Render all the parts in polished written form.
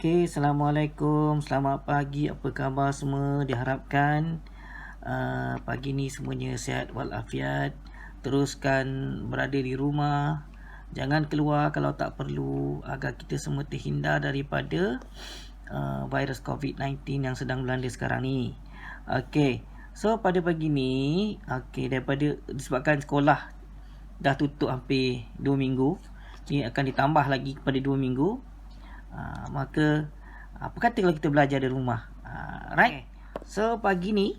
Okey, Assalamualaikum. Selamat pagi. Apa khabar semua? Diharapkan pagi ni semuanya sihat walafiat. Teruskan berada di rumah. Jangan keluar kalau tak perlu agar kita semua terhindar daripada virus COVID-19 yang sedang melanda sekarang ni. Okey. So pada pagi ni, disebabkan sekolah dah tutup hampir 2 minggu, ni akan ditambah lagi kepada 2 minggu. Maka apa kata kalau kita belajar dari rumah, right? So pagi ni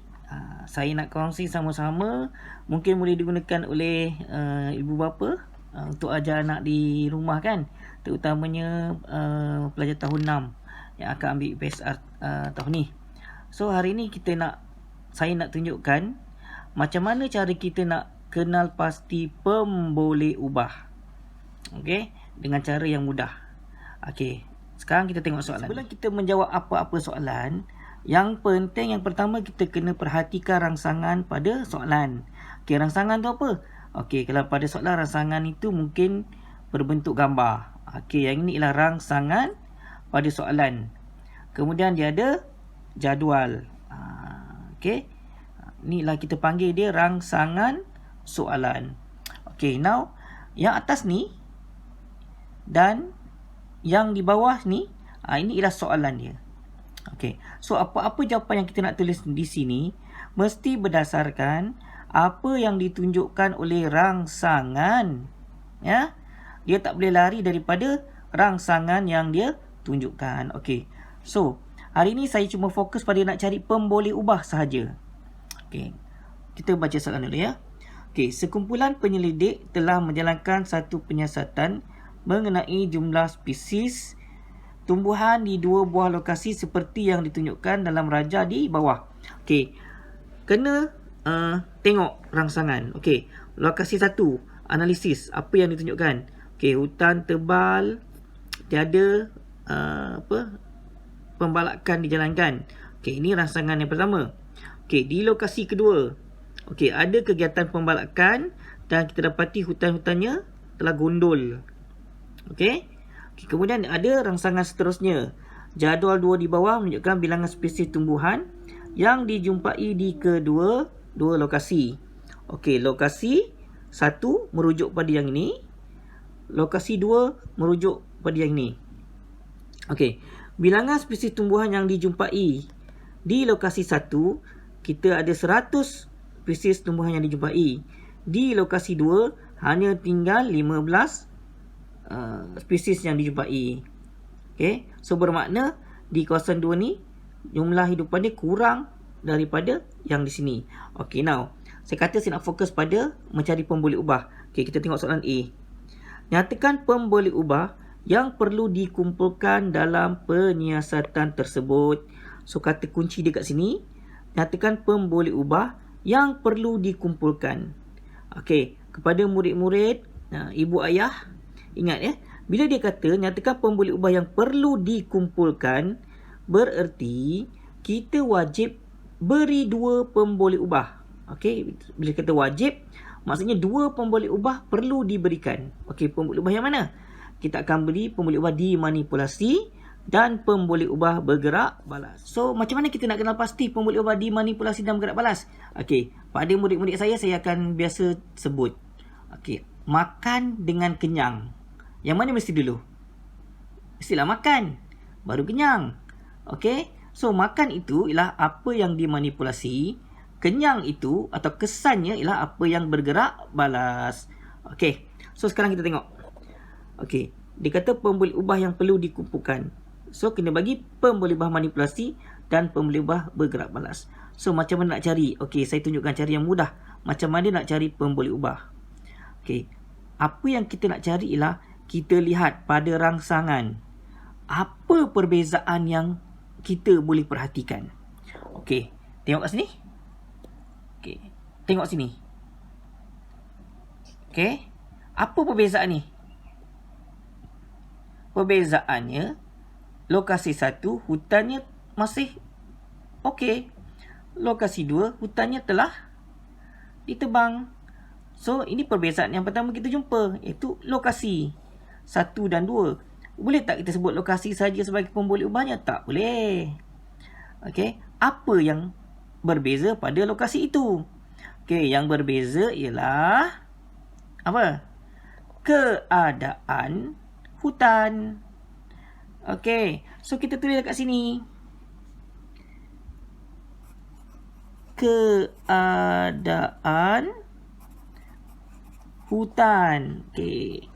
saya nak kongsi sama-sama, mungkin boleh digunakan oleh ibu bapa untuk ajar anak di rumah kan, terutamanya pelajar tahun 6 yang akan ambil PSR tahun ni. So hari ni saya nak tunjukkan macam mana cara kita nak kenal pasti pemboleh ubah. Okey, dengan cara yang mudah. Okey, sekarang kita tengok soalan. Sebelum kita menjawab apa-apa soalan, yang penting yang pertama kita kena perhatikan rangsangan pada soalan. Okey, rangsangan tu apa? Okey, kalau pada soalan rangsangan itu mungkin berbentuk gambar. Okey, yang ini ialah rangsangan pada soalan. Kemudian dia ada jadual. Okey, inilah kita panggil dia rangsangan soalan. Okey, now yang atas ni dan yang di bawah ni, ini ialah soalan dia. Okey. So apa-apa jawapan yang kita nak tulis di sini mesti berdasarkan apa yang ditunjukkan oleh rangsangan. Ya. Dia tak boleh lari daripada rangsangan yang dia tunjukkan. Okey. So, hari ni saya cuma fokus pada nak cari pemboleh ubah sahaja. Okey. Kita baca soalan dulu ya. Okey, sekumpulan penyelidik telah menjalankan satu penyiasatan mengenai jumlah spesies tumbuhan di 2 buah lokasi seperti yang ditunjukkan dalam raja di bawah. Okey, kena tengok rangsangan. Okey, lokasi 1, analisis apa yang ditunjukkan. Okey, hutan tebal, tiada pembalakan dijalankan. Okey, ini rangsangan yang pertama. Okey, di lokasi kedua, okey, ada kegiatan pembalakan dan kita dapati hutan-hutannya telah gondol. Okey. Kemudian ada rangsangan seterusnya. Jadual 2 di bawah menunjukkan bilangan spesies tumbuhan yang dijumpai di kedua lokasi. Okey, lokasi 1 merujuk pada yang ini. Lokasi 2 merujuk pada yang ini. Okey, bilangan spesies tumbuhan yang dijumpai di lokasi 1, kita ada 100 spesies tumbuhan yang dijumpai. Di lokasi 2 hanya tinggal 15 spesies yang dijumpai. Okay, so bermakna di kawasan 2 ni jumlah hidupan dia kurang daripada yang di sini. Okay, now saya kata saya nak fokus pada mencari pemboleh ubah. Okay, kita tengok soalan A. Nyatakan pemboleh ubah yang perlu dikumpulkan dalam penyiasatan tersebut. So kata kunci dia kat sini, nyatakan pemboleh ubah yang perlu dikumpulkan. Okay, kepada murid-murid, ibu ayah, ingat ya, bila dia kata nyatakan pemboleh ubah yang perlu dikumpulkan, bererti kita wajib beri 2 pemboleh ubah. Okey, bila kata wajib, maksudnya 2 pemboleh ubah perlu diberikan. Okey, pemboleh ubah yang mana? Kita akan beri pemboleh ubah dimanipulasi dan pemboleh ubah bergerak balas. So, macam mana kita nak kenal pasti pemboleh ubah dimanipulasi dan bergerak balas? Okey, pada murid-murid saya akan biasa sebut. Okey, makan dengan kenyang. Yang mana mesti dulu? Mestilah makan, baru kenyang. Okey, so makan itu ialah apa yang dimanipulasi. Kenyang itu atau kesannya ialah apa yang bergerak balas. Okey, so sekarang kita tengok. Okey, dia kata pemboleh ubah yang perlu dikumpulkan. So kena bagi pemboleh ubah manipulasi dan pemboleh ubah bergerak balas. So macam mana nak cari? Okey, saya tunjukkan cara yang mudah. Macam mana nak cari pemboleh ubah? Okey, apa yang kita nak cari ialah kita lihat pada rangsangan apa perbezaan yang kita boleh perhatikan. Okey, tengok kat sini. Okey, tengok sini. Okey, apa perbezaan ni? Perbezaannya, lokasi 1 hutannya masih okey. Lokasi 2 hutannya telah ditebang. So, ini perbezaan yang pertama kita jumpa, iaitu lokasi 1 dan 2. Boleh tak kita sebut lokasi saja sebagai pemboleh ubahnya? Tak boleh. Okey, apa yang berbeza pada lokasi itu? Okey, yang berbeza ialah apa? Keadaan hutan. Okey, so kita tulis dekat sini. Keadaan hutan. Okey.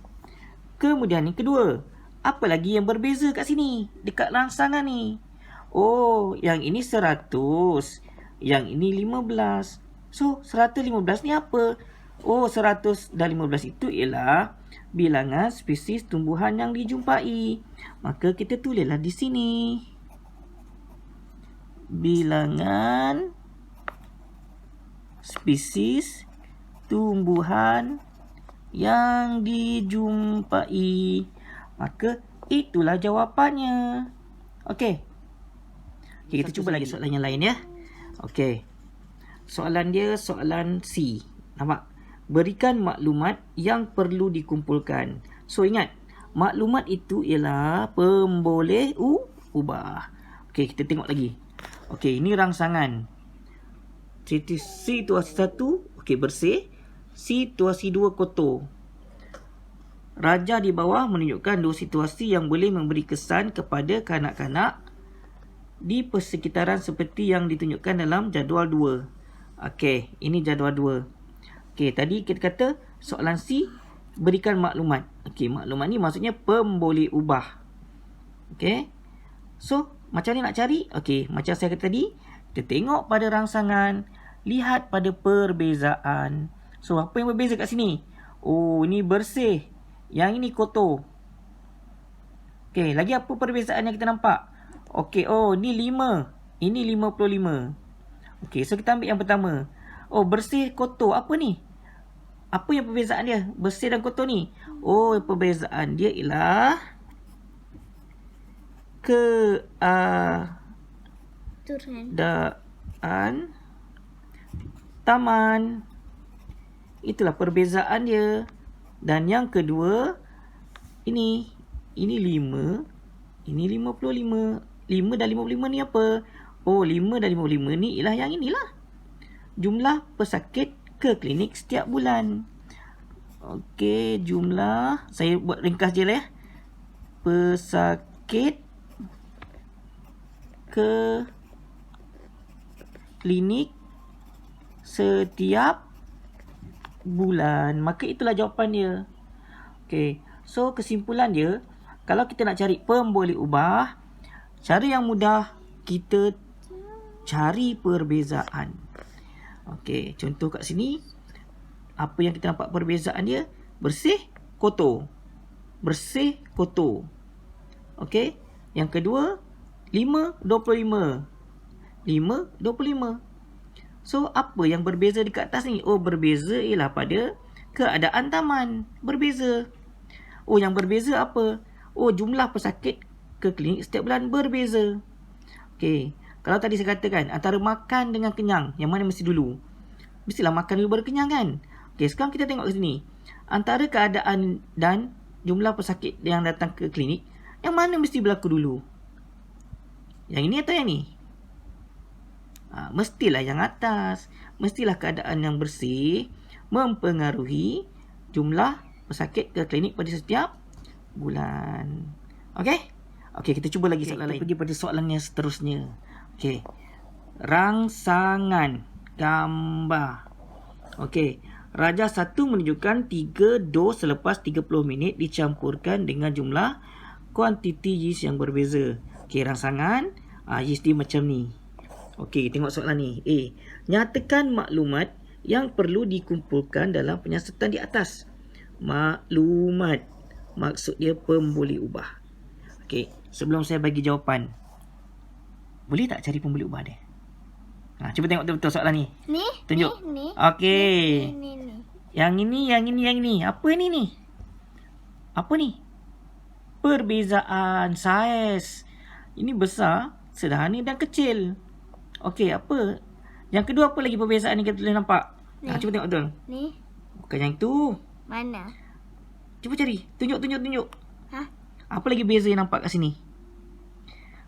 Kemudian yang kedua, apa lagi yang berbeza kat sini? Dekat rangsangan ni. Oh, yang ini 100. Yang ini 15. So, 115 ni apa? Oh, 100 dan 15 itu ialah bilangan spesies tumbuhan yang dijumpai. Maka kita tulislah di sini. Bilangan spesies tumbuhan yang dijumpai. Maka itulah jawapannya. Okey. Okay, kita cuba lagi soalan yang lain ya. Okey. Soalan dia soalan C. Nampak? Berikan maklumat yang perlu dikumpulkan. So ingat, maklumat itu ialah pemboleh ubah. Okey, kita tengok lagi. Okey, ini rangsangan. Situasi 1, okey, bersih. Situasi 2, kotor. Rajah di bawah menunjukkan dua situasi yang boleh memberi kesan kepada kanak-kanak di persekitaran seperti yang ditunjukkan dalam jadual 2. Okey, ini jadual 2. Okey, tadi kita kata soalan C, berikan maklumat. Okey, maklumat ni maksudnya pemboleh ubah. Okey. So, macam ni nak cari? Okey, macam saya kata tadi, kita tengok pada rangsangan, lihat pada perbezaan. So, apa yang berbeza kat sini? Oh, ini bersih. Yang ini kotor. Okey, lagi apa perbezaan yang kita nampak? Okey, oh, ni 5. Ini 55. Okey, so kita ambil yang pertama. Oh, bersih, kotor. Apa ni? Apa yang perbezaan dia? Bersih dan kotor ni. Oh, perbezaan dia ialah keadaan taman. Itulah perbezaan dia. Dan yang kedua, ini 5. Ini 55. 5 dan 55 ni apa? Oh, 5 dan 55 ni ialah yang inilah. Jumlah pesakit ke klinik setiap bulan. Okey, jumlah. Saya buat ringkas je lah ya. Pesakit ke klinik setiap bulan. Maka itulah jawapan dia. Okey, so kesimpulan dia, kalau kita nak cari pemboleh ubah, cara yang mudah, kita cari perbezaan. Okey, contoh kat sini, apa yang kita nampak perbezaan dia? Bersih, kotor. Bersih, kotor. Okey, yang kedua, 5, 25. 5, 25. So, apa yang berbeza dekat atas ni? Oh, berbeza ialah pada keadaan taman. Berbeza. Oh, yang berbeza apa? Oh, jumlah pesakit ke klinik setiap bulan berbeza. Okey, kalau tadi saya katakan antara makan dengan kenyang, yang mana mesti dulu? Mestilah makan dulu baru kenyang kan? Okey, sekarang kita tengok ke sini. Antara keadaan dan jumlah pesakit yang datang ke klinik, yang mana mesti berlaku dulu? Yang ini atau yang ni? Mestilah yang atas. Mestilah keadaan yang bersih mempengaruhi jumlah pesakit ke klinik pada setiap bulan. Okey? Okey, kita cuba lagi soalan lain. Kita pergi pada soalan yang seterusnya. Okey. Rangsangan gambar. Okey. Rajah 1 menunjukkan 3 dos selepas 30 minit dicampurkan dengan jumlah kuantiti yeast yang berbeza. Okey, rangsangan yeast dia macam ni. Okey, tengok soalan ni. A. Nyatakan maklumat yang perlu dikumpulkan dalam penyiasatan di atas. Maklumat. Maksud dia pemboleh ubah. Okey, sebelum saya bagi jawapan, boleh tak cari pemboleh ubah dia? Cuba tengok betul-betul soalan ni. Ni? Tunjuk. Ni. Okey. Ni. Yang ini. Apa ni? Apa ni? Perbezaan saiz. Ini besar, sederhana dan kecil. Okey, apa? Yang kedua, apa lagi perbezaan ni kita boleh nampak? Cuba tengok betul. Ni. Bukan yang tu. Mana? Cuba cari. Tunjuk. Hah? Apa lagi beza yang nampak kat sini?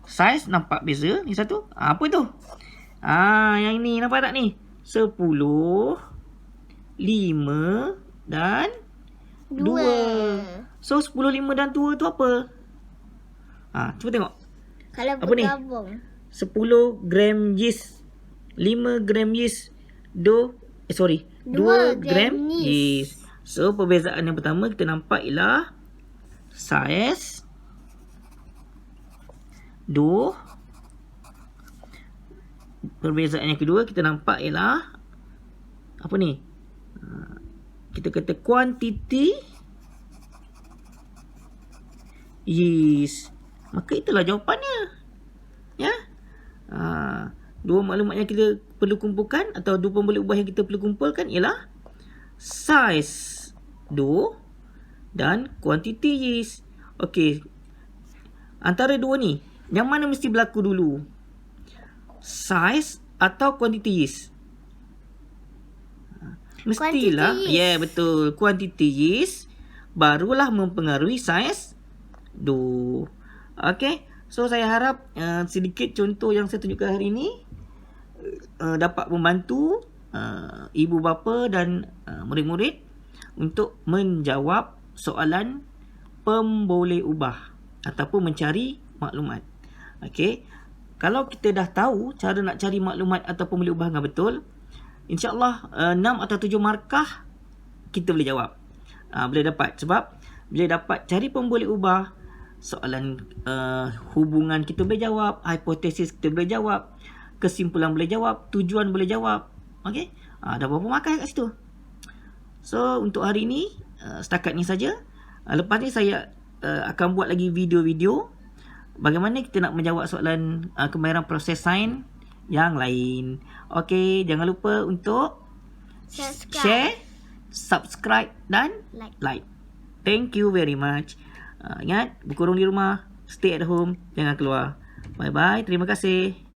Saiz nampak beza. Ni satu. Apa tu? Yang ni nampak tak ni? 10, 5 dan 2. So 10, 5 dan 2 tu apa? Cuba tengok. Kalau Apa ni? bergabung. 10 gram yeast, 5 gram yeast, 2 gram yeast. So perbezaan yang pertama kita nampak ialah saiz. 2. Perbezaan yang kedua kita nampak ialah apa ni? Kita kata kuantiti yeast. Maka itulah jawapannya. Ya. Dua maklumat yang kita perlu kumpulkan atau dua pemboleh ubah yang kita perlu kumpulkan ialah saiz 2 dan kuantiti yeast. Okey. Antara dua ni, yang mana mesti berlaku dulu? Saiz atau kuantiti yeast? Mestilah, ya betul, kuantiti yeast barulah mempengaruhi saiz 2. Okey. So saya harap sedikit contoh yang saya tunjukkan hari ini dapat membantu ibu bapa dan murid-murid untuk menjawab soalan pemboleh ubah ataupun mencari maklumat. Okey. Kalau kita dah tahu cara nak cari maklumat atau pemboleh ubah dengan betul, insya-Allah 6 atau 7 markah kita boleh jawab. Boleh dapat sebab bila dapat cari pemboleh ubah, soalan hubungan kita boleh jawab, hipotesis kita boleh jawab, kesimpulan boleh jawab, tujuan boleh jawab. Okey? Dah berapa markah kat situ. So untuk hari ini setakat ni saja. Lepas ni saya akan buat lagi video-video bagaimana kita nak menjawab soalan kemahiran proses sains yang lain. Okey, jangan lupa untuk share, subscribe dan like. Thank you very much. Ingat, berkurung di rumah, stay at home, jangan keluar. Bye-bye, terima kasih.